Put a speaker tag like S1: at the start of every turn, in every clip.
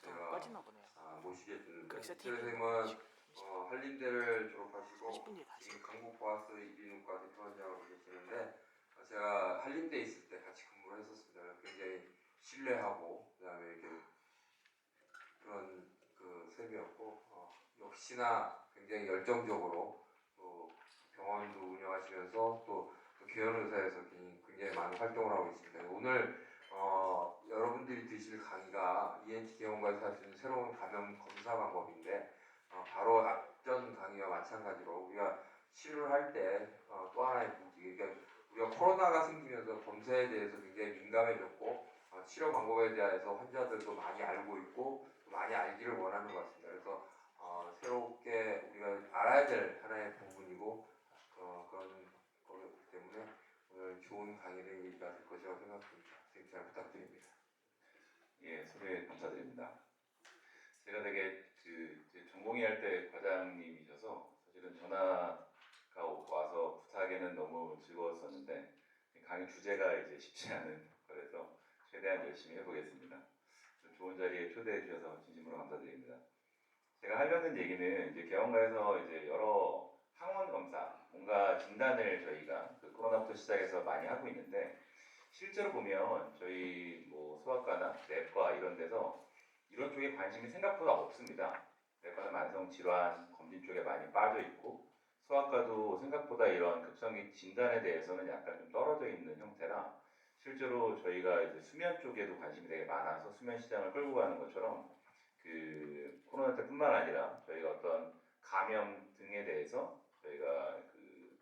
S1: 제가
S2: 꺼지나 보네요.
S1: 모시게 됐는데
S2: 그래서
S1: 최
S2: TV
S1: 선생님은 한림대를 졸업하시고
S2: 30분 뒤에 다시
S1: 지금 강북보아스 이비인후과 대표원장으로 계시는데 제가 한림대에 있을 때 같이 근무를 했었습니다. 굉장히 신뢰하고 그다음에 이렇게 그런 그 셈이었고 역시나 굉장히 열정적으로 또 병원도 운영하시면서 또 개원의사에서 굉장히 많은 활동을 하고 있습니다. 오늘 여러분들이 드실 강의가 ENT 개원과에서 할 수 있는 새로운 감염 검사 방법인데 바로 앞전 강의와 마찬가지로 우리가 치료를 할 때 또 하나의 무기, 그러니까 우리가 코로나가 생기면서 검사에 대해서 굉장히 민감해졌고 치료 방법에 대해서 환자들도 많이 알고 있고 많이 알기를 원하는 것 같습니다. 그래서 새롭게 우리가 알아야 될 하나의 부분이고 그런 거기 때문에 오늘 좋은 강의를 이어갈 것이라고 생각합니다. 선생님 잘 부탁드립니다.
S3: 예, 소개 감사드립니다. 제가 되게 제 전공의 할 때 과장님이셔서 사실은 전화가 와서 부탁에는 너무 즐거웠었는데 강의 주제가 이제 쉽지 않은 거라서 최대한 열심히 해보겠습니다. 좋은 자리에 초대해 주셔서 진심으로 감사드립니다. 제가 하려는 얘기는 이제 개원가에서 이제 여러 항원 검사, 뭔가 진단을 저희가 그 코로나부터 시작해서 많이 하고 있는데 실제로 보면 저희 뭐 소아과나 내과 이런 데서 이런 쪽에 관심이 생각보다 없습니다. 내과는 만성 질환 검진 쪽에 많이 빠져 있고 소아과도 생각보다 이런 급성기 진단에 대해서는 약간 좀 떨어져 있는 형태라 실제로 저희가 이제 수면 쪽에도 관심이 되게 많아서 수면 시장을 끌고 가는 것처럼 그 코로나 때뿐만 아니라 저희가 어떤 감염 등에 대해서 저희가 그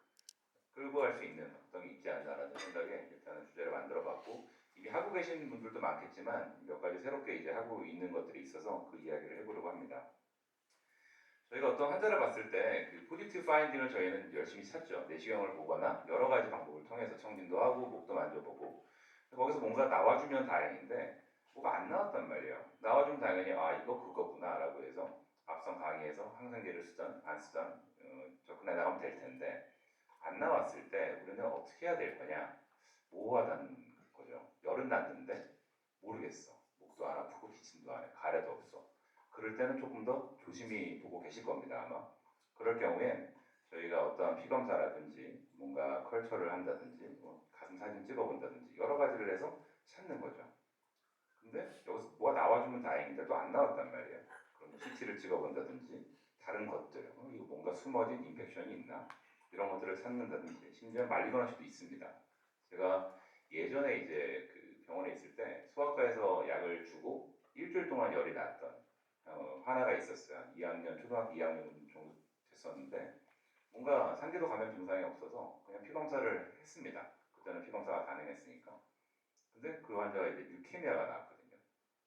S3: 끌고 갈 수 있는 어떤 게 있지 않나라는 생각에 일단은 주제를 만들어봤고 이미 하고 계신 분들도 많겠지만 몇 가지 새롭게 이제 하고 있는 것들이 있어서 그 이야기를 해보려고 합니다. 저희가 어떤 환자를 봤을 때 그 포지티브 파인딩을 저희는 열심히 찾죠. 내시경을 보거나 여러 가지 방법을 통해서 청진도 하고 목도 만져보고 거기서 뭔가 나와주면 다행인데 뭐가 안 나왔단 말이에요. 나와주면 당연히 이거 그거구나 라고 해서 앞선 강의에서 항생제를 쓰던 안 쓰던 접근해 나가면 될 텐데 안 나왔을 때 우리는 어떻게 해야 될 거냐? 모호하다는 거죠. 열은 났는데 모르겠어. 목도 안 아프고 기침도 안 해. 가래도 없어. 그럴 때는 조금 더 조심히 보고 계실 겁니다. 아마. 그럴 경우엔 저희가 어떠한 피검사라든지 뭔가 컬처를 한다든지 뭐 가슴 사진 찍어본다든지 여러 가지를 해서 찾는 거죠. 근데 여기서 뭐가 나와주면 다행인데 또 안 나왔단 말이에요. 그럼 CT를 찍어본다든지 다른 것들 이거 뭔가 숨어진 인펙션이 있나 이런 것들을 찾는다든지 심지어 말리거나 할 수도 있습니다. 제가 예전에 이제 그 병원에 있을 때 소아과에서 약을 주고 일주일 동안 열이 났던 하나가 있었어요. 2학년, 초등학교 2학년 정도 됐었는데 뭔가 상기도 감염 증상이 없어서 그냥 피검사를 했습니다. 그때는 피검사가 가능했으니까. 근데 그 환자가 이제 유케미아가 나왔거든요.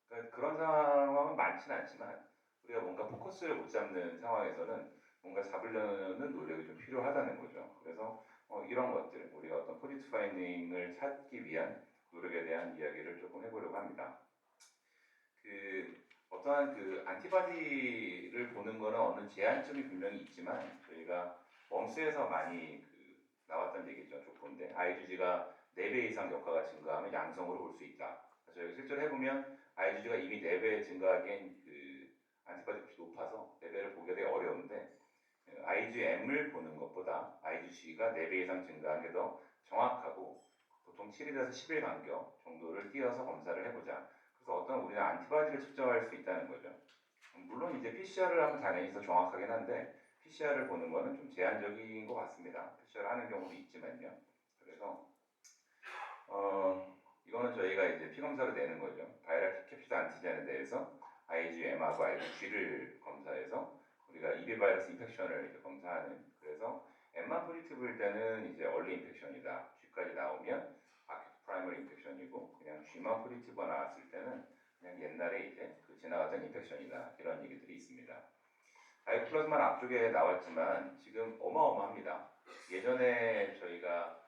S3: 그러니까 그런 상황은 많지는 않지만 우리가 뭔가 포커스를 못 잡는 상황에서는 뭔가 잡으려는 노력이 좀 필요하다는 거죠. 그래서 이런 것들, 우리가 어떤 포지티브 파인딩을 찾기 위한 노력에 대한 이야기를 조금 해보려고 합니다. 어떠한 그 안티바디를 보는 거는 어느 제한점이 분명히 있지만 저희가 멍스에서 많이 나왔던 얘기죠. 조건데 IgG가 4배 이상 역화가 증가하면 양성으로 볼 수 있다. 저희가 실제로 해보면 IgG가 이미 4배 증가하기엔 안티바디 값이 높아서 4배를 보기가 되게 어려운데 IgM을 보는 것보다 IgG가 4배 이상 증가하는 게 더 정확하고 보통 7일에서 10일 간격 정도를 띄어서 검사를 해보자. 그래서 어떤 우리는 안티바디를 측정할 수 있다는 거죠. 물론 이제 PCR을 하면 당연히 더 정확하긴 한데 PCR을 보는 거는 좀 제한적인 것 같습니다. PCR 하는 경우도 있지만요. 그래서 이거는 저희가 이제 피검사로 내는 거죠. 바이럴 캡시드 안티젠에 대해서 IgM하고 IgG를 검사해서 우리가 EB 바이러스 인펙션을 이제 검사하는. 그래서 M만 포지티브일 때는 이제 얼리 인펙션이다. G까지 나오면 아큐트 프라이머리 인펙션이고 그냥 G만 포지티브가 나왔을 때는 그냥 옛날에 이제 지나갔던 인펙션이다. 이런 얘기들이 있습니다. 다이플러스만 앞쪽에 나왔지만 지금 어마어마합니다. 예전에 저희가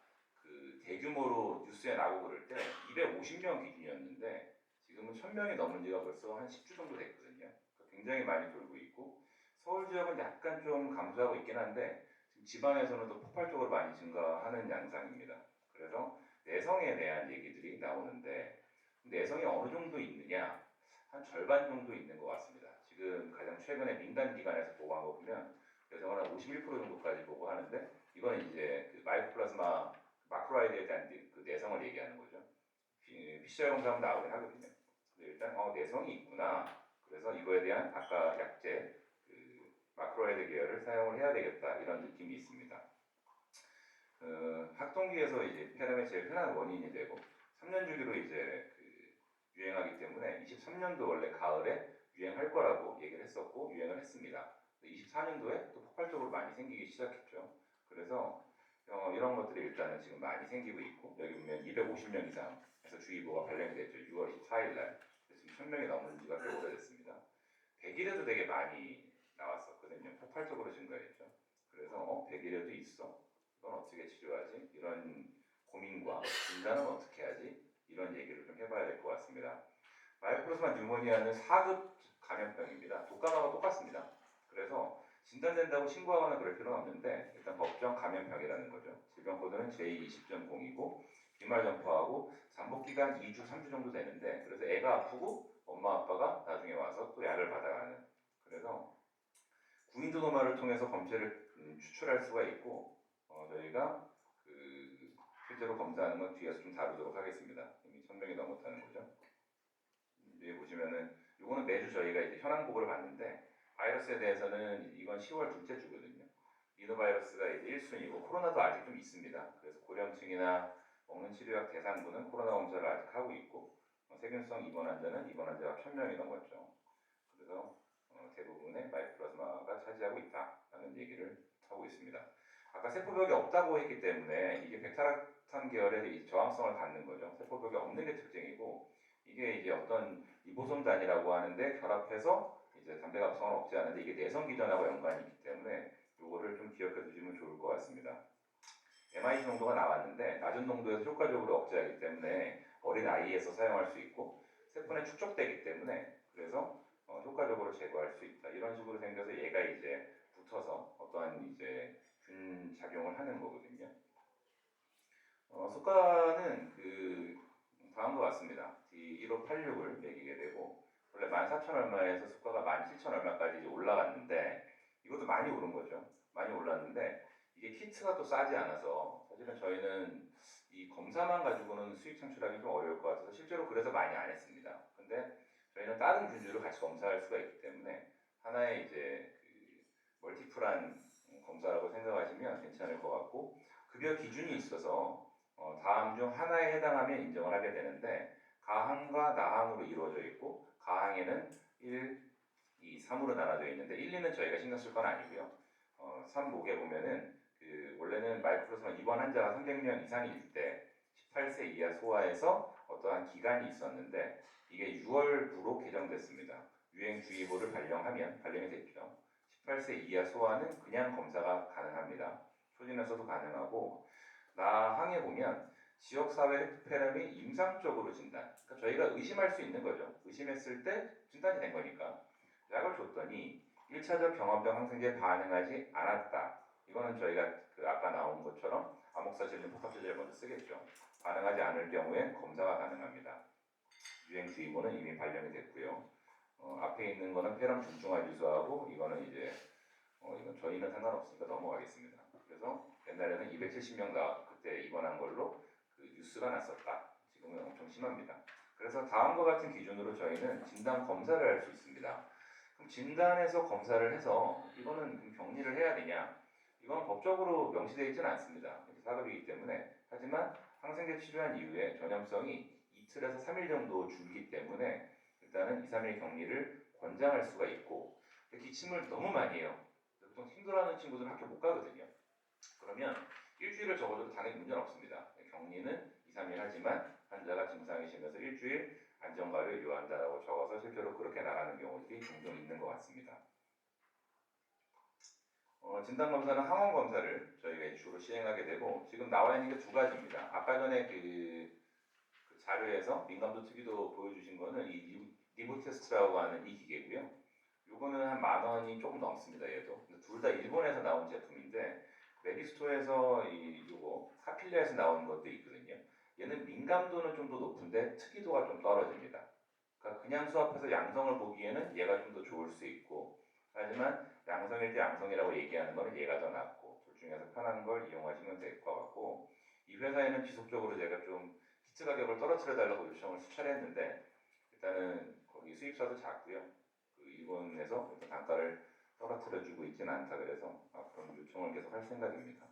S3: 대규모로 뉴스에 나오고 그럴 때 250명 기준이었는데 지금은 1000명이 넘은 지가 벌써 한 10주 정도 됐거든요. 굉장히 많이 돌고 있고 서울 지역은 약간 좀 감소하고 있긴 한데 지금 지방에서는 또 폭발적으로 많이 증가하는 양상입니다. 그래서 내성에 대한 얘기들이 나오는데 내성이 어느 정도 있느냐? 한 절반 정도 있는 것 같습니다. 지금 가장 최근에 민간 기관에서 보고한 거 보면 여성은 한 51% 정도까지 보고하는데 이거는 이제 그 마이코플라즈마 마크로라이드에 대한 그 내성을 얘기하는 거죠. PCR 검사하면 나오긴 하거든요. 근데 일단 내성이 있구나. 그래서 이거에 대한 아까 약제 그 마크로라이드 계열을 사용을 해야 되겠다 이런 느낌이 있습니다. 학동기에서 이제 폐렴의 제일 흔한 원인이 되고 3년 주기로 이제 유행하기 때문에 23년도 원래 가을에 유행할 거라고 얘기를 했었고 유행을 했습니다. 24년도에 또 폭발적으로 많이 생기기 시작했죠. 그래서 이런 것들이 일단은 지금 많이 생기고 있고 여기 보면 250명 이상 해서 주의보가 발령이 됐죠. 6월 24일 날. 지금 1000명이 넘은 지가 꽤 오래됐습니다. 100일에도 되게 많이 나왔었거든요. 폭발적으로 증가했죠. 그래서 100일에도 있어. 이건 어떻게 치료하지? 이런 고민과 진단은 어떻게 하지? 이런 얘기를 좀 해봐야 될 것 같습니다. 마이크로스만 뉴모니아는 4급 감염병입니다. 독감하고 똑같습니다. 그래서 진단된다고 신고하거나 그럴 필요는 없는데 일단 법정 감염병이라는 거죠. 질병 코드는 J20.0이고 비말 전파하고 잠복 기간 2주, 3주 정도 되는데 그래서 애가 아프고 엄마 아빠가 나중에 와서 또 약을 받아가는 그래서 구인도노마를 통해서 검체를 추출할 수가 있고 저희가 실제로 검사하는 건 뒤에서 좀 다루도록 하겠습니다. 이미 1000명이 넘었다는 거죠. 여기 보시면은 이거는 매주 저희가 이제 현황 보고를 받는데 바이러스에 대해서는 이건 10월 둘째 주거든요. 리노바이러스가 이제 1순위고 코로나도 아직 좀 있습니다. 그래서 고령층이나 먹는 치료약 대상군은 코로나 검사를 아직 하고 있고 세균성 입원 환자는 입원 환자가 1000명이 넘었죠. 그래서 대부분의 마이코플라즈마가 차지하고 있다라는 얘기를 하고 있습니다. 아까 세포벽이 없다고 했기 때문에 이게 백타락탄 계열의 저항성을 갖는 거죠. 세포벽이 없는 게 특징이고 이게 이제 어떤 리보솜단이라고 하는데 결합해서 이제 담배갑성을 억제하는데 이게 내성 기전하고 연관이 있기 때문에 이거를 좀 기억해 두시면 좋을 것 같습니다. MIC 농도가 나왔는데 낮은 농도에서 효과적으로 억제하기 때문에 어린 아이에서 사용할 수 있고 세포에 축적되기 때문에 그래서 효과적으로 제거할 수 있다. 이런 식으로 생겨서 얘가 이제 붙어서 어떠한 이제 균 작용을 하는 거거든요. 수가는 다음과 같습니다. D1586을 매기게 되고 원래 14,000 얼마에서 수가가 17,000 얼마까지 이제 올라갔는데 이것도 많이 오른 거죠. 많이 올랐는데 이게 키트가 또 싸지 않아서 사실은 저희는 이 검사만 가지고는 수익 창출하기 좀 어려울 것 같아서 실제로 그래서 많이 안 했습니다. 근데 저희는 다른 균류를 같이 검사할 수가 있기 때문에 하나의 이제 멀티플한 검사라고 생각하시면 괜찮을 것 같고 급여 기준이 있어서 다음 중 하나에 해당하면 인정을 하게 되는데 가항과 나항으로 이루어져 있고 가항에는 1, 2, 3으로 나눠져 있는데 1, 2는 저희가 신경 쓸 건 아니고요. 3목에 보면은 원래는 마이크로스마 입원 환자가 300명 이상일 때 18세 이하 소아에서 어떠한 기간이 있었는데 이게 6월부로 개정됐습니다. 유행주의보를 발령이 됐죠. 18세 이하 소아는 그냥 검사가 가능합니다. 초진에서도 가능하고 나항에 보면 지역사회 획득폐렴이 임상적으로 진단. 그러니까 저희가 의심할 수 있는 거죠. 의심했을 때 진단이 된 거니까. 약을 줬더니 1차적 경험병 항생제에 반응하지 않았다. 이거는 저희가 아까 나온 것처럼 암흑사질린 복합제제를 먼저 쓰겠죠. 반응하지 않을 경우에 검사가 가능합니다. 유행주의보는 이미 발령이 됐고요. 앞에 있는 거는 폐렴 중증화 유수하고 이거는 이제 이건 저희는 상관없으니까 넘어가겠습니다. 그래서 옛날에는 270명 그때 입원한 걸로 뉴스가 났었다. 지금은 엄청 심합니다. 그래서 다음과 같은 기준으로 저희는 진단 검사를 할 수 있습니다. 그럼 진단해서 검사를 해서 이거는 격리를 해야 되냐? 이건 법적으로 명시되어 있지는 않습니다. 사급이기 때문에. 하지만 항생제 치료한 이후에 전염성이 이틀에서 3일 정도 줄기 때문에 일단은 2, 3일 격리를 권장할 수가 있고 기침을 너무 많이 해요. 보통 힘들어하는 친구들은 학교 못 가거든요. 그러면 일주일을 적어도 당연히 문제는 없습니다. 격리는 2, 3일 하지만 환자가 증상이 심해서 일주일 안전관리를 요한다라고 적어서 실제로 그렇게 나가는 경우들이 종종 있는 것 같습니다. 진단검사는 항원검사를 저희가 주로 시행하게 되고 지금 나와 있는 게 두 가지입니다. 아까 전에 그 자료에서 민감도 특이도 보여주신 거는 이 리브 테스트라고 하는 이 기계고요. 요거는 한 10,000원이 조금 넘습니다. 얘도. 둘 다 일본에서 나온 제품인데 메디스토어에서 요거 카필리아에서 나온 것도 있거든요. 얘는 민감도는 좀 더 높은데 특이도가 좀 떨어집니다. 그러니까 그냥 수합해서 양성을 보기에는 얘가 좀 더 좋을 수 있고, 하지만 양성일 때 양성이라고 얘기하는 거는 얘가 더 낫고, 둘 중에서 편한 걸 이용하시면 될 것 같고, 이 회사에는 지속적으로 제가 좀 히트 가격을 떨어뜨려 달라고 요청을 수차례했는데, 일단은 거기 수입사도 작고요. 그 일본에서 일단 단가를 떨어뜨려주고 있지는 않다 그래서 앞으로는 요청을 계속 할 생각입니다.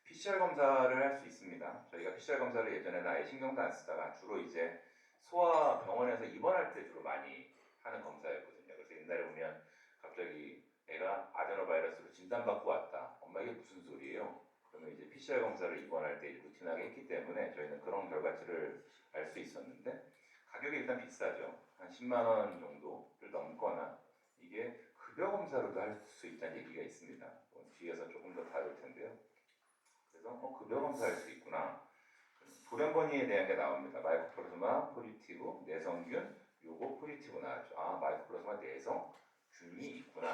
S3: PCR 검사를 할 수 있습니다. 저희가 PCR 검사를 예전에는 아예 신경도 안 쓰다가 주로 이제 소아 병원에서 입원할 때 주로 많이 하는 검사였거든요. 그래서 옛날에 보면 갑자기 애가 아데노바이러스로 진단받고 왔다. 엄마 이게 무슨 소리예요? 그러면 이제 PCR 검사를 입원할 때 루틴하게 했기 때문에 저희는 그런 결과치를 알 수 있었는데 가격이 일단 비싸죠. 한 10만 원 정도를 넘거나 이게 급여 검사로도 할 수 있다는 얘기가 있습니다. 뒤에서 조금 더 다룰 텐데요. 그래서 급여 검사할 수 있구나. 돌연변이에 대한 게 나옵니다. 마이코플라즈마 포지티브, 내성균, 요거 포지티브 나왔죠. 아, 마이코플라즈마 내성균이 있구나.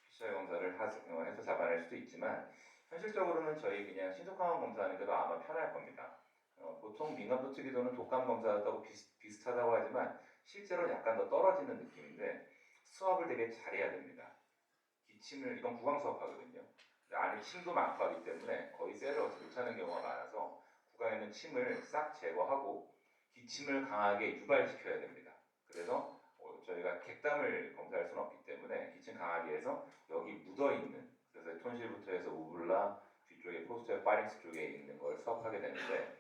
S3: PCR 검사를 해서 잡아낼 수도 있지만 현실적으로는 저희 그냥 신속항원 검사하는 게도 아마 편할 겁니다. 보통 민감도 특이도는 독감 검사하고 비슷하다고 하지만 실제로 약간 더 떨어지는 느낌인데 수압을 되게 잘해야 됩니다. 기침을 이건 구강 수압하거든요. 안에 침도 많고 하기 때문에 거의 셀을 못 차는 경우가 많아서 구강에 있는 침을 싹 제거하고 기침을 강하게 유발시켜야 됩니다. 그래서 저희가 객담을 검사할 수는 없기 때문에 기침 강하게 해서 여기 묻어있는, 그래서 톤실부터 해서 우블라 뒤쪽에 포스터 파링스 쪽에 있는 걸 수압하게 되는데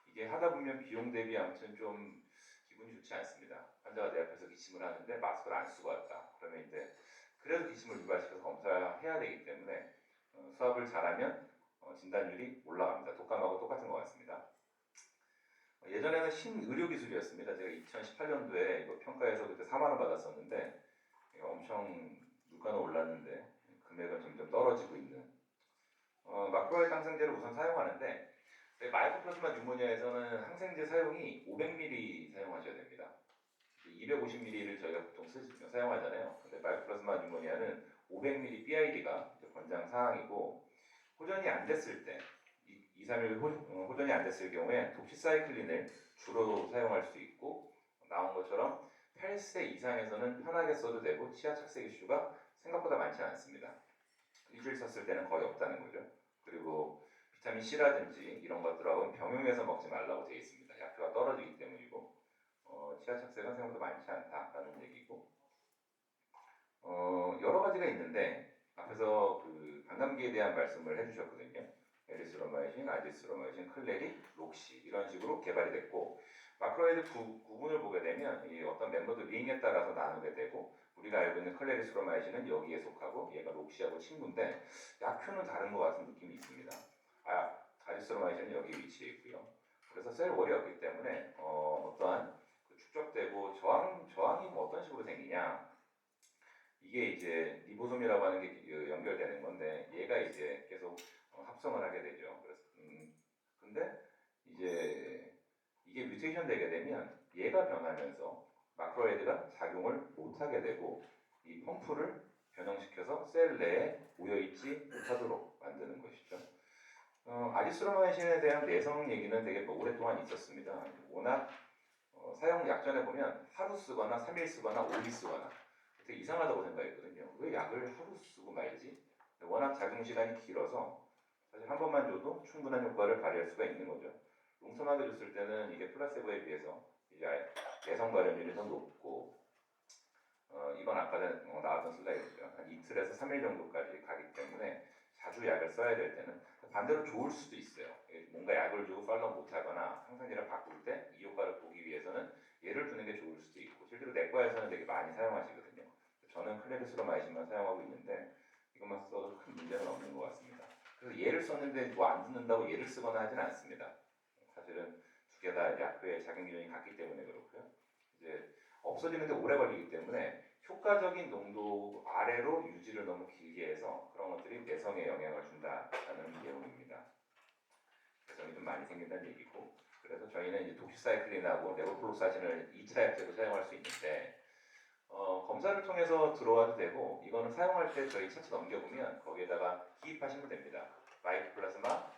S3: 이게 하다 보면 비용 대비 아무튼 좀 기분이 좋지 않습니다. 환자가 내 앞에서 기침을 하는데 마스크를 안 쓰고 왔다. 그러면 이제 그래도 기침을 유발시켜서 검사해야 되기 때문에 수압을 잘하면 진단율이 올라갑니다. 독감하고 똑같은 것 같습니다. 예전에는 신의료기술이었습니다. 제가 2018년도에 이거 평가해서 그때 4만 원 받았었는데 엄청 물가는 올랐는데 금액은 점점 떨어지고 있는 마크로이드 항생제를 우선 사용하는데 마이코플라즈마 뉴모니아에서는 항생제 사용이 500ml 사용하셔야 됩니다. 250ml를 저희가 보통 사용하잖아요. 근데 마이코플라즈마 뉴모니아는 500ml BID가 권장 사항이고 호전이 안 됐을 때 2, 3일 호전이 안 됐을 경우에 독시사이클린을 주로 사용할 수 있고 나온 것처럼 8세 이상에서는 편하게 써도 되고 치아 착색 이슈가 생각보다 많지 않습니다. 일주일 썼을 때는 거의 없다는 거죠. 그리고 비타민 C라든지 이런 것들하고는 병용해서 먹지 말라고 되어 있습니다. 약효가 떨어지기 때문이고 치아 착색은 생각보다 많지 않다라는 얘기고 여러 가지가 있는데 앞에서 그 반감기에 대한 말씀을 해주셨거든요. 에리스로마이신, 아지스로마이신, 클레리, 록시 이런 식으로 개발이 됐고 마크로이드 구분을 보게 되면 이 어떤 멤버들 링에 따라서 나누게 되고 우리가 알고 있는 클레리스로마이신은 여기에 속하고 얘가 록시하고 친구인데 약효는 다른 것 같은 느낌이 있습니다. 아지스로마이신은 여기 위치해 있고요. 그래서 셀 월이었기 때문에 어떠한 그 축적되고 저항이 뭐 어떤 식으로 생기냐 이게 이제 리보솜이라고 하는 게 연결되는 건데 얘가 이제 계속 합성을 하게 되죠. 그래서 근데 이제 이게 뮤테이션 되게 되면 얘가 변하면서 마크로이드가 작용을 못하게 되고 이 펌프를 변형시켜서 셀 내에 모여있지 못하도록 만드는 것이죠. 아지스로마이신에 대한 내성 얘기는 되게 오랫동안 있었습니다. 워낙 사용 약전에 보면 하루 쓰거나 3일 쓰거나 5일 쓰거나 되게 이상하다고 생각했거든요. 왜 약을 하루 쓰고 말지? 워낙 작용 시간이 길어서 사실 한 번만 줘도 충분한 효과를 발휘할 수가 있는 거죠. 롱텀하게 줬을 때는 이게 플라세보에 비해서 이제 내성 발현율이 더 높고 이건 아까 전에 나왔던 슬라이드죠. 한 이틀에서 3일 정도까지 가기 때문에 자주 약을 써야 될 때는 반대로 좋을 수도 있어요. 뭔가 약을 주고 팔로우 못하거나 항생제를 바꿀 때 이 효과를 보기 위해서는 얘를 주는 게 좋을 수도 있고 실제로 내과에서는 되게 많이 사용하시거든요. 저는 클레리스로마이신만 사용하고 있는데 이것만 써도 큰 문제는 없는 것 같습니다. 그래서 얘를 썼는데 뭐 안 듣는다고 얘를 쓰거나 하진 않습니다. 사실은 두 개 다 약효의 작용 기전이 같기 때문에 그렇고요. 이제 없어지는데 오래 걸리기 때문에 효과적인 농도 아래로 유지를 너무 길게 해서 그런 것들이 내성에 영향을 준다라는 내용입니다. 내성이 좀 많이 생긴다는 얘기고 그래서 저희는 이제 독시사이클린하고 레보플록사신을 2차 약제로 사용할 수 있는데 검사를 통해서 들어와도 되고 이거는 사용할 때 저희 차트 넘겨보면 거기에다가 기입하시면 됩니다. 마이코플라즈마,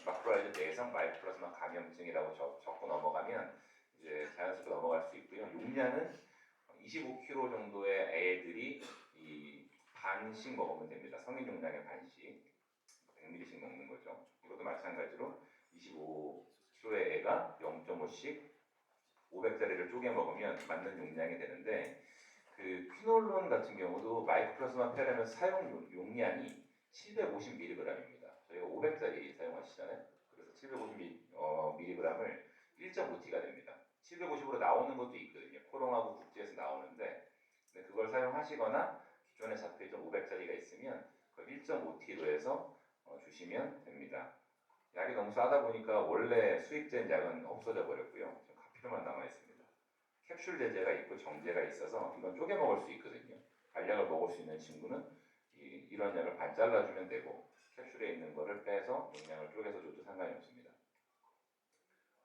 S3: 마크로이드 내성 마이코플라즈마 감염증이라고 적고 넘어가면 이제 자연스럽게 넘어갈 수 있고요. 용량은 25kg 정도의 애들이 이 반씩 먹으면 됩니다. 성인 용량의 반씩 100ml씩 먹는 거죠. 이것도 마찬가지로 25kg의 애가 0.5씩 500짜리를 쪼개 먹으면 맞는 용량이 되는데 그 퀴놀론 같은 경우도 마이크로플라스마 페라면 사용 용량이 750mg입니다. 저희가 500짜리 사용하시잖아요. 그래서 750mg을 1.5T가 됩니다. 750으로 나오는 것도 있거든요. 코롱하고 국제에서 나오는데 근데 그걸 사용하시거나 기존에 잡혀있던 500짜리가 있으면 그걸 1.5T로 해서 주시면 됩니다. 약이 너무 싸다 보니까 원래 수입된 약은 없어져 버렸고요. 지금 카피로만 남아 있습니다. 캡슐 제제가 있고 정제가 있어서 이건 쪼개 먹을 수 있거든요. 알약을 먹을 수 있는 친구는 이런 약을 반 잘라주면 되고 캡슐에 있는 거를 빼서 용량을 쪼개서 줘도 상관이 없습니다.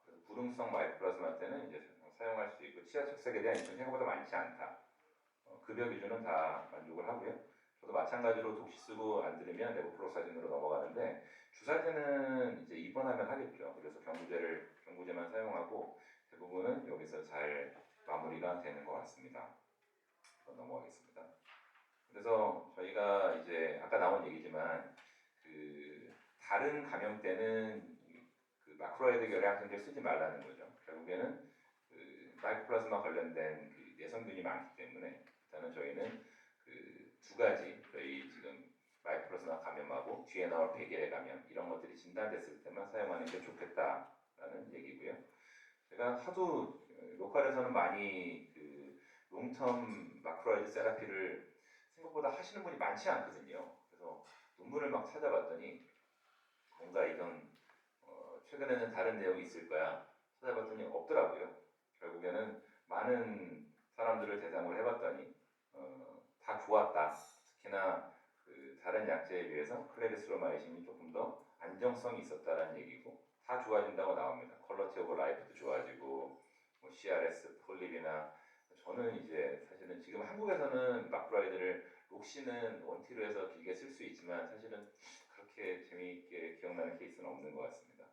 S3: 그래서 부등성 마이크로플라스마 때는 이제 사용할 수 있고 치아 착색에 대한 인증 생각보다 많지 않다. 급여 기준은 다 만족을 하고요. 저도 마찬가지로 독시 쓰고 안 들으면 레보프로사진으로 넘어가는데 주사제는 이제 입원하면 하겠죠. 그래서 경구제만 사용하고 대부분은 여기서 잘 마무리가 되는 것 같습니다. 넘어가겠습니다. 그래서 저희가 이제 아까 나온 얘기지만 그 다른 감염 때는 그 마크로이드 결양성제 쓰지 말라는 거죠. 결국에는 그 마이크로플라스마 관련된 그 내성균이 많기 때문에 일단은 저희는 그 두 가지 저희 지금 마이크로플라스마 감염하고 뒤에 나올 백일의 감염 이런 것들이 진단됐을 때만 사용하는 게 좋겠다라는 얘기고요. 제가 하도 로컬에서는 많이 그 롱텀 마크로이드 세라피를 생각보다 하시는 분이 많지 않거든요. 그래서 논문을 막 찾아봤더니 뭔가 이건 최근에는 다른 내용이 있을 거야 찾아봤더니 없더라고요. 결국에는 많은 사람들을 대상으로 해봤더니 다 좋았다. 특히나 그 다른 약제에 비해서 클레리스로마이신이 조금 더 안정성이 있었다라는 얘기고 다 좋아진다고 나옵니다. 퀄러티 오브 라이프도 좋아지고 뭐 CRS, 폴립이나 저는 이제 사실은 지금 한국에서는 마크로이드를 록시는 원티로 해서 길게 쓸 수 있지만 사실은 그렇게 재미있게 기억나는 케이스는 없는 것 같습니다.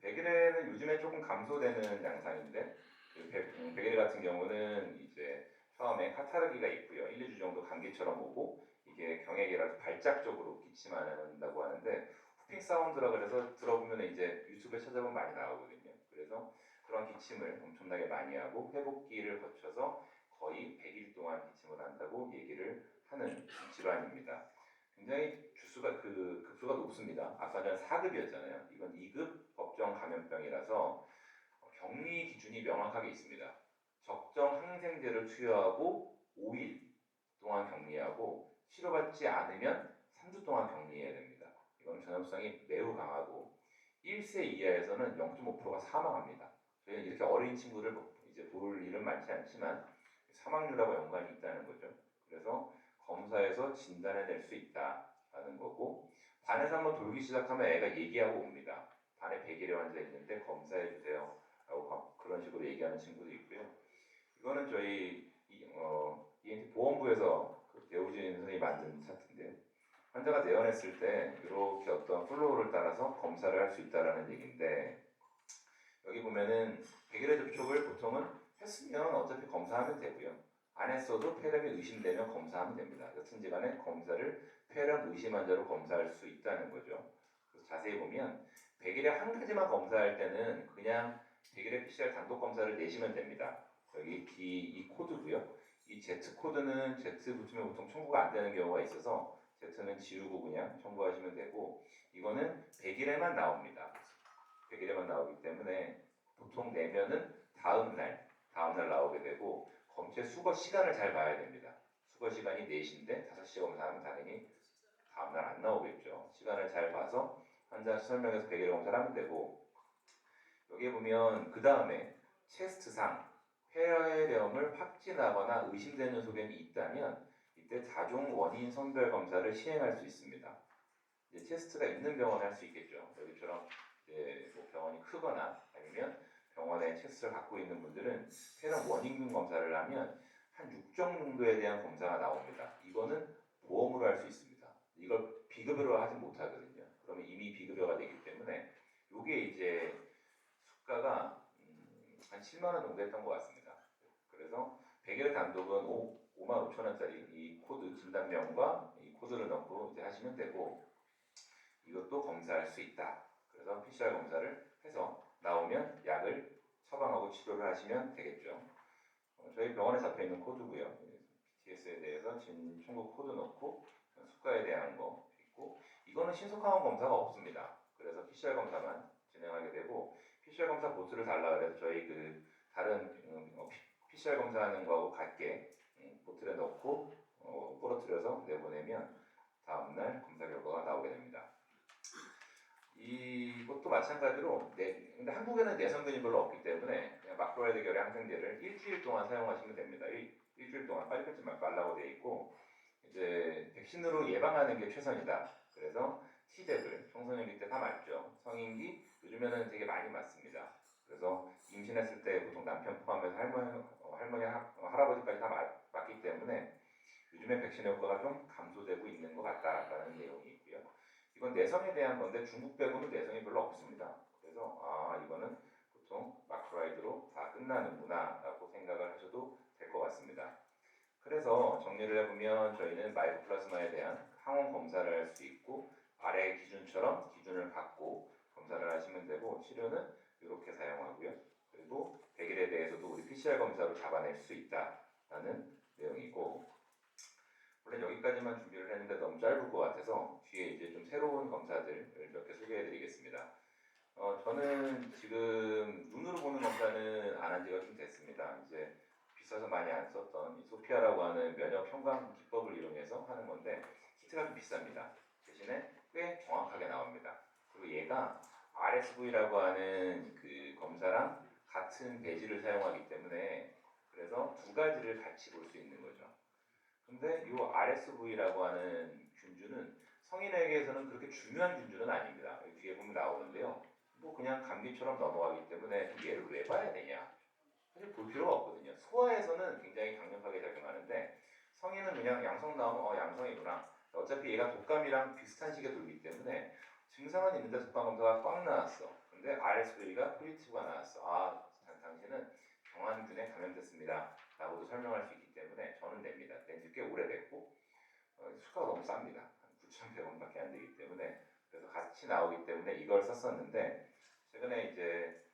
S3: 백일에는 요즘에 조금 감소되는 양상인데 그 백일 같은 경우는 이제 처음에 카타르기가 있고요. 1, 2주 정도 감기처럼 오고 이게 경액이라서 발작적으로 기침한다고 하는데 후핑 사운드라 그래서 들어보면 이제 유튜브에 찾아보면 많이 나오거든요. 그래서 그런 기침을 엄청나게 많이 하고 회복기를 거쳐서 거의 100일 동안 기침을 한다고 얘기를 하는 질환입니다. 굉장히 급수가 높습니다. 아까 전 4급이었잖아요. 이건 2급 법정 감염병이라서 격리 기준이 명확하게 있습니다. 적정 항생제를 투여하고 5일 동안 격리하고 치료받지 않으면 3주 동안 격리해야 됩니다. 이건 전염성이 매우 강하고 1세 이하에서는 0.5%가 사망합니다. 저희는 이렇게 어린 친구를 이제 볼 일은 많지 않지만 사망률하고 연관이 있다는 거죠. 그래서 검사에서 진단해낼 수 있다라는 거고 반에서 한번 돌기 시작하면 애가 얘기하고 옵니다. 반에 100일의 환자 있는데 검사해주세요 라고 그런 식으로 얘기하는 친구도 있고요. 이거는 저희 ENT 보험부에서 그 배우진 선생님이 만든 차트인데요. 환자가 내원했을 때 이렇게 어떤 플로우를 따라서 검사를 할 수 있다는 얘기인데 여기 보면은 100일의 접촉을 보통은 했으면 어차피 검사하면 되고요. 안 했어도 폐렴이 의심되면 검사하면 됩니다. 여튼지 간에 검사를 폐렴 의심 환자로 검사할 수 있다는 거죠. 그래서 자세히 보면 100일에 한 가지만 검사할 때는 그냥 100일의 PCR 단독 검사를 내시면 됩니다. 여기 D2 코드고요. 이 Z 코드는 Z 붙으면 보통 청구가 안 되는 경우가 있어서 Z는 지우고 그냥 청구하시면 되고 이거는 100일에만 나옵니다. 100일에만 나오기 때문에 보통 내면은 다음날 나오게 되고 검체 수거 시간을 잘 봐야 됩니다. 수거 시간이 4시인데 5시에 검사하면 당연히 다음날 안 나오겠죠. 시간을 잘 봐서 환자 설명해서 100일 검사를 하면 되고 여기에 보면 그 다음에 체스트상 폐렴을 확진하거나 의심되는 소견이 있다면 이때 다중 원인 선별 검사를 시행할 수 있습니다. 이제 체스트가 있는 병원에 할 수 있겠죠. 여기처럼 이제 뭐 병원이 크거나 아니면 병원에 체스트를 갖고 있는 분들은 폐렴 원인균 검사를 하면 한 6종 정도에 대한 검사가 나옵니다. 이거는 보험으로 할 수 있습니다. 이걸 비급여로 하지 못하거든요. 그러면 이미 비급여가 되기 때문에 이게 이제 수가가 한 7만 원 정도 했던 것 같습니다. 그래서 100일 단독은 5만 5천 원짜리 이 코드 진단명과 이 코드를 넣고 이제 하시면 되고, 이것도 검사할 수 있다. 그래서 PCR 검사를 해서 나오면 약을 처방하고 치료를 하시면 되겠죠. 저희 병원에 잡혀 있는 코드고요. BTS에 대해서 진 총구 코드 넣고 수가에 대한 거 있고, 이거는 신속항원 검사가 없습니다. 그래서 PCR 검사만 진행하게 되고, PCR 검사 보트를 달라 그래서 저희 그 다른 PCR 검사하는 거하고 같게 보트에 넣고 부러뜨려서 내보내면 다음날 검사 결과가 나오게 됩니다. 이것도 마찬가지로 근데 한국에는 내성균이 별로 없기 때문에 그냥 마크로라이드 결의 항생제를 일주일 동안 사용하시면 됩니다. 일주일 동안 빨리 끊지 말라고 되어 있고, 이제 백신으로 예방하는 게 최선이다. 그래서 T잽을 청소년기 때 다 맞죠. 성인기 요즘에는 되게 많이 맞습니다. 그래서 임신했을 때 보통 남편 포함해서 할머니, 할아버지까지 다 맞기 때문에 요즘에 백신 효과가 좀 감소되고 있는 것 같다라는 내용이 있고요. 이건 내성에 대한 건데 중국 빼고는 내성이 별로 없습니다. 그래서 이거는 보통 마크로라이드로 다 끝나는구나 라고 생각을 하셔도 될 것 같습니다. 그래서 정리를 해보면 저희는 마이코플라스마에 대한 항원 검사를 할 수 있고, 아래 기준처럼 기준을 갖고 검사를 하시면 되고, 치료는 이렇게 사용하고요. 그리고 100일에 대해서도 우리 PCR 검사로 잡아낼 수 있다라는 내용이고, 원래 여기까지만 준비를 했는데 너무 짧을 것 같아서 뒤에 이제 좀 새로운 검사들을 몇 개 소개해드리겠습니다. 저는 지금 눈으로 보는 검사는 안 한 지가 좀 됐습니다. 이제 비싸서 많이 안 썼던 이 소피아라고 하는 면역 형광 기법을 이용해서 하는 건데 키트가 좀 비쌉니다. 대신에 꽤 정확하게 나옵니다. 그리고 얘가 RSV라고 하는 그 검사랑 같은 배지를 사용하기 때문에 그래서 두 가지를 같이 볼 수 있는 거죠. 근데 이 RSV라고 하는 균주는 성인에게서는 그렇게 중요한 균주는 아닙니다. 여기 뒤에 보면 나오는데요. 뭐 그냥 감기처럼 넘어가기 때문에 얘를 왜 봐야 되냐? 사실 볼 필요가 없거든요. 소아에서는 굉장히 강력하게 작용하는데 성인은 그냥 양성 나오면 양성이구나. 어차피 얘가 독감이랑 비슷한 시기에 돌기 때문에 증상은 있는데 독감 검사가 꽉 나왔어. 근데 RSV가 포지티브가 나왔어. 당신은 경환균에 감염됐습니다. 라고도 설명할 수 있기 때문에 저는 냅니다. 낸지 꽤 오래됐고 수가가 너무 쌉니다. 한 9,100원밖에 안 되기 때문에. 그래서 같이 나오기 때문에 이걸 썼었는데, 최근에 이제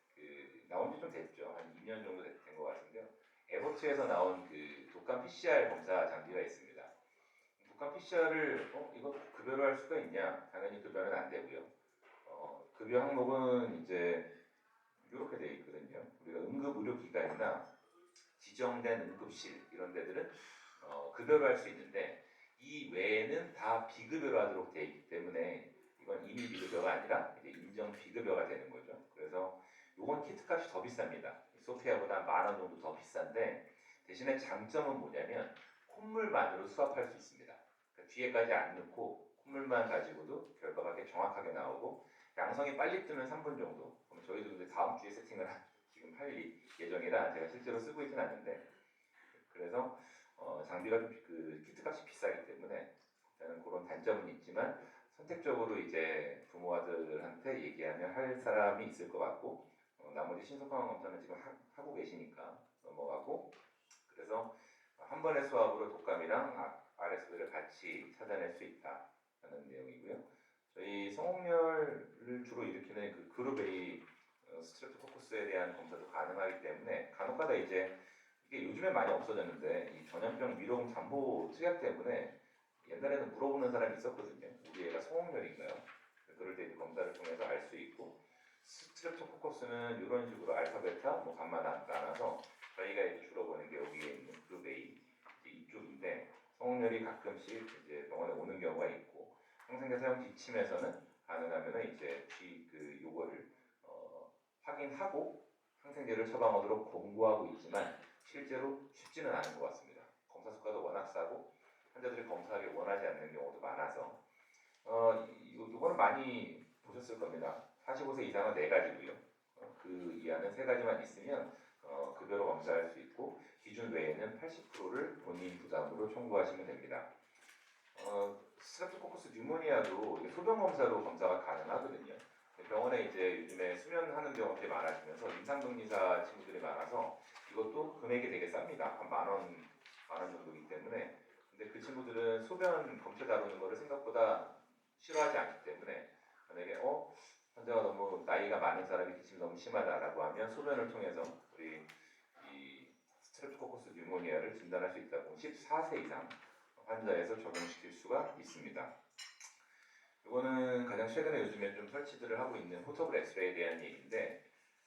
S3: 나온 지 좀 됐죠. 한 2년 정도 된 것 같은데요. 에버츠에서 나온 그 독감 PCR 검사 장비가 있습니다. 독감 PCR을 이거 급여로 할 수가 있냐? 당연히 급여는 안 되고요. 급여 항목은 이제 이렇게 되어 있거든요. 우리가 응급의료기관이나 지정된 응급실 이런 데들은 급여로 할 수 있는데, 이 외에는 다 비급여로 하도록 되어 있기 때문에 이건 임의 비급여가 아니라 이제 인정 비급여가 되는 거죠. 그래서 요건 키트값이 더 비쌉니다. 소피아보다 10,000원 정도 더 비싼데, 대신에 장점은 뭐냐면 콧물만으로 수합할 수 있습니다. 그러니까 뒤에까지 안 넣고 콧물만 가지고도 결과가 꽤 정확하게 나오고, 양성이 빨리 뜨면 3분 정도. 그럼 저희도 근데 다음 주에 세팅을 지금 할 예정이라 제가 실제로 쓰고 있진 않는데, 그래서 장비가 좀 키트값이 비싸기 때문에 저는 그런 단점은 있지만 선택적으로 이제 부모들한테 얘기하면 할 사람이 있을 것 같고, 나머지 신속항원 검사는 지금 하고 계시니까 넘어가고, 그래서 한 번의 수합으로 독감이랑 RSV를 같이 찾아낼 수 있다는 내용이고요. 저희 성홍열을 주로 일으키는 그 그룹 A 스트레프토코커스에 대한 검사도 가능하기 때문에, 간혹가다 이제 이게 요즘에 많이 없어졌는데 이 전염병 미로음 잠보 특약 때문에 옛날에는 물어보는 사람이 있었거든요. 우리 애가 성홍열인가요? 그럴 때 이제 검사를 통해서 알 수 있고, 스트레프토코커스는 이런 식으로 알파, 베타, 뭐 감마 나눠서 저희가 이제 주로 보는 게 여기에 있는 그룹 A 이쪽인데, 성홍열이 가끔씩 이제 병원에 오는 경우가 있고, 항생제 사용 지침에서는 가능하면은 이제 요거를 확인하고 항생제를 처방하도록 공고하고 있지만 실제로 쉽지는 않은 것 같습니다. 검사 수가도 워낙 싸고 환자들이 검사하기 원하지 않는 경우도 많아서 이거는 많이 보셨을 겁니다. 45세 이상은 4가지고요. 그 이하는 3가지만 있으면 급여로 검사할 수 있고, 기준 외에는 80%를 본인 부담으로 청구하시면 됩니다. 스트레프토코커스 뉴모니아도 소변 검사로 검사가 가능하거든요. 병원에 이제 요즘에 수면하는 경우들이 많아지면서 임상병리사 친구들이 많아서 이것도 금액이 되게 쌉니다. 한 만 원 정도이기 때문에. 근데 그 친구들은 소변 검체 다루는 거를 생각보다 싫어하지 않기 때문에 만약에 환자가 너무 나이가 많은 사람이 기침이 너무 심하다라고 하면 소변을 통해서 우리 이 스트랩토코커스 뉴모니아를 진단할 수 있다고 14세 이상 환자에서 적용시킬 수가 있습니다. 이거는 가장 최근에 요즘에 좀 설치들을 하고 있는 포터블 엑스레이에 대한 얘기인데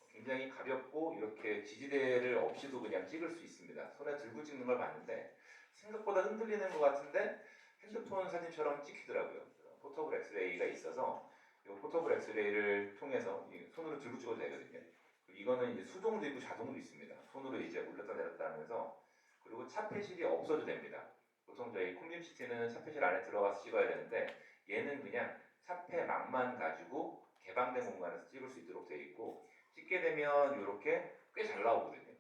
S3: 굉장히 가볍고 이렇게 지지대를 없이도 그냥 찍을 수 있습니다. 손에 들고 찍는 걸 봤는데 생각보다 흔들리는 것 같은데 핸드폰 사진처럼 찍히더라고요. 포터블 엑스레이가 있어서 이 포터블 엑스레이를 통해서 손으로 들고 찍어도 되거든요. 이거는 이제 수동도 있고 자동도 있습니다. 손으로 이제 올렸다 내렸다 하면서 그리고 차폐실이 없어도 됩니다. 보통 저희 콤빔시티는 차폐실 안에 들어가서 찍어야 되는데 얘는 그냥 차폐망만 가지고 개방된 공간에서 찍을 수 있도록 되어 있고 찍게 되면 이렇게 꽤 잘 나오거든요.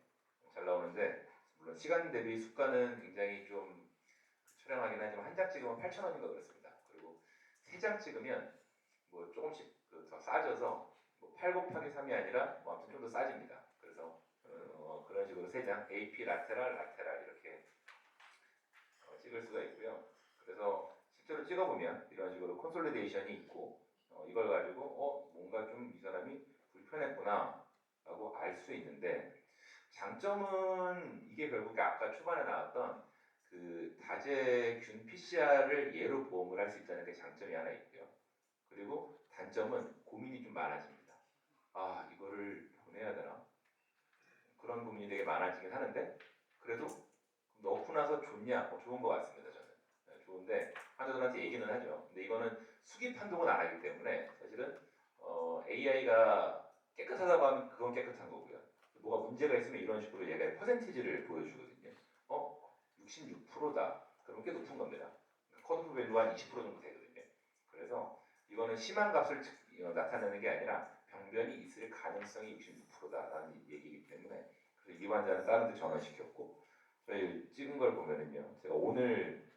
S3: 잘 나오는데 물론 시간 대비 수가는 굉장히 좀 저렴하긴 하지만 한 장 찍으면 8,000원인가 그렇습니다. 그리고 세 장 찍으면 뭐 조금씩 더 싸져서 뭐 8 곱하기 3이 아니라 뭐 아무튼 좀 더 싸집니다. 그래서 그런 식으로 세 장 AP 라테랄 이렇게 찍을 수가 있고요. 그래서 실제로 찍어보면 이런 식으로 콘솔리데이션이 있고 이걸 가지고 뭔가 좀 이 사람이 불편했구나 라고 알 수 있는데 장점은 이게 결국에 아까 초반에 나왔던 그 다재균 PCR을 예로 보험을 할 수 있다는 게 장점이 하나 있고요. 그리고 단점은 고민이 좀 많아집니다. 아 이거를 보내야 되나? 그런 고민이 되게 많아지긴 하는데 그래도 넣고 나서 좋냐? 좋은 것 같습니다 저는. 네, 좋은데 환자들한테 얘기는 하죠. 근데 이거는 수기 판독은 안 하기 때문에 사실은 AI가 깨끗하다고 하면 그건 깨끗한 거고요. 뭐가 문제가 있으면 이런 식으로 얘가 퍼센티지를 보여주거든요. 66%다. 그러면 꽤 높은 겁니다. 커브 밸류 한 20% 정도 되거든요. 그래서 이거는 심한 값을 나타내는 게 아니라 병변이 있을 가능성이 66%다라는 얘기이기 때문에 그래서 이 환자는 다른 데 전환시켰고 저희 찍은 걸 보면은요. 제가 오늘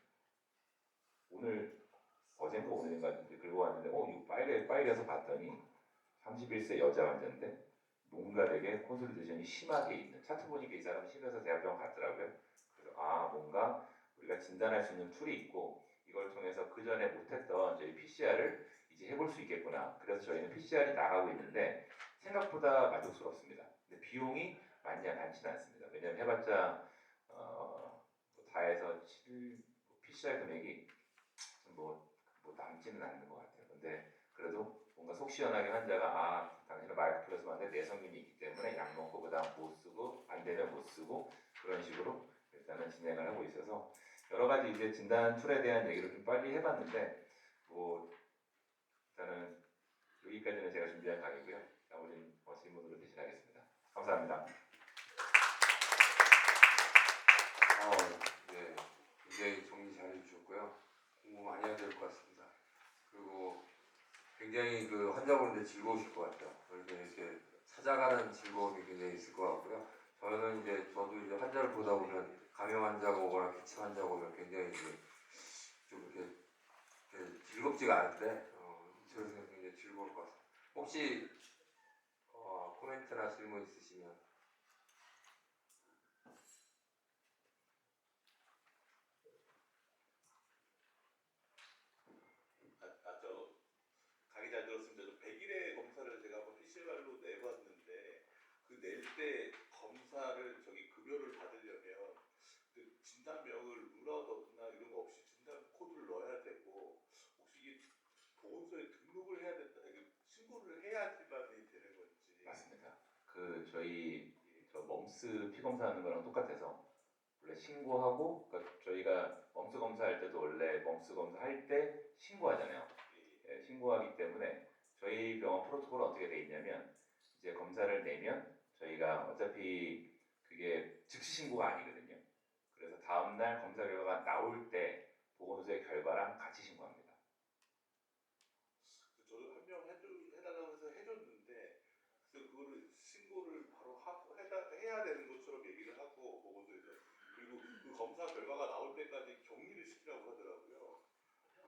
S3: 어젠가 오늘인가 긁고 왔는데 이거 파일에서 봤더니 31세 여자 환자인데 뭔가 되게 콘솔리데이션이 심하게 있는 차트 보니까 이 사람 심해서 대학병원 갔더라고요. 그래서 뭔가 우리가 진단할 수 있는 툴이 있고 이걸 통해서 그 전에 못했던 저희 PCR을 이제 해볼 수 있겠구나. 그래서 저희는 PCR이 나가고 있는데 생각보다 만족스럽습니다. 근데 비용이 많지는 않습니다. 왜냐면 해봤자 다 해서 PCR 금액이 뭐 남지는 않는 것 같아요. 근데 그래도 뭔가 속 시원하게 환자가 당신은 마이크 플러스만데 내성균이 있기 때문에 약 먹고 그다음 못 쓰고 안 되면 못 쓰고 그런 식으로 일단은 진행을 하고 있어서 여러 가지 이제 진단 툴에 대한 얘기를 좀 빨리 해봤는데 뭐 일단은 여기까지는 제가 준비한 강의고요. 나머지는 질문으로 대신하겠습니다. 감사합니다.
S1: 네, 굉장히 정리 잘 해주셨고요. 공부 많이 해야 될 것 같습니다. 그리고 굉장히 그 환자분들 즐거우실 것 같아요. 이렇게 찾아가는 즐거움이 굉장히 있을 것 같고요. 저도 이제 환자를 보다 보면 감염 환자가 오거나 기침 환자가 오면 굉장히 이제 좀 이렇게 즐겁지가 않은데 저는 굉장히 즐거울 것 같습니다. 혹시 코멘트나 질문 있으시면.
S2: 저 강의 잘 들었습니다. 저 100일의 검사를 제가 한번 PCR로 내봤는데 그 낼 때 검사를 급여를 받으려면 그 진단명을 누라더나 이런 거 없이 진단 코드를 넣어야 되고 혹시 이게 보건소에 등록을 해야 된다, 신고를 해야지만이 되는 건지.
S3: 맞습니다. 저희 멈스 피 검사하는 거랑 똑같아서 원래 신고하고 그러니까 저희가 멈스 검사할 때도 원래 멈스 검사할 때 신고하잖아요. 신고하기 때문에 저희 병원 프로토콜은 어떻게 돼 있냐면 이제 검사를 내면 저희가 어차피 그게 즉시 신고가 아니거든요. 그래서 다음날 검사 결과가 나올 때 보건소의 결과랑 같이 신고합니다.
S2: 저도 한 명 해달라고 해서 해줬는데 그래서 그거를 신고를 바로 해야 되는 것처럼 얘기를 하고 보건소에서 그리고 그 검사 결과가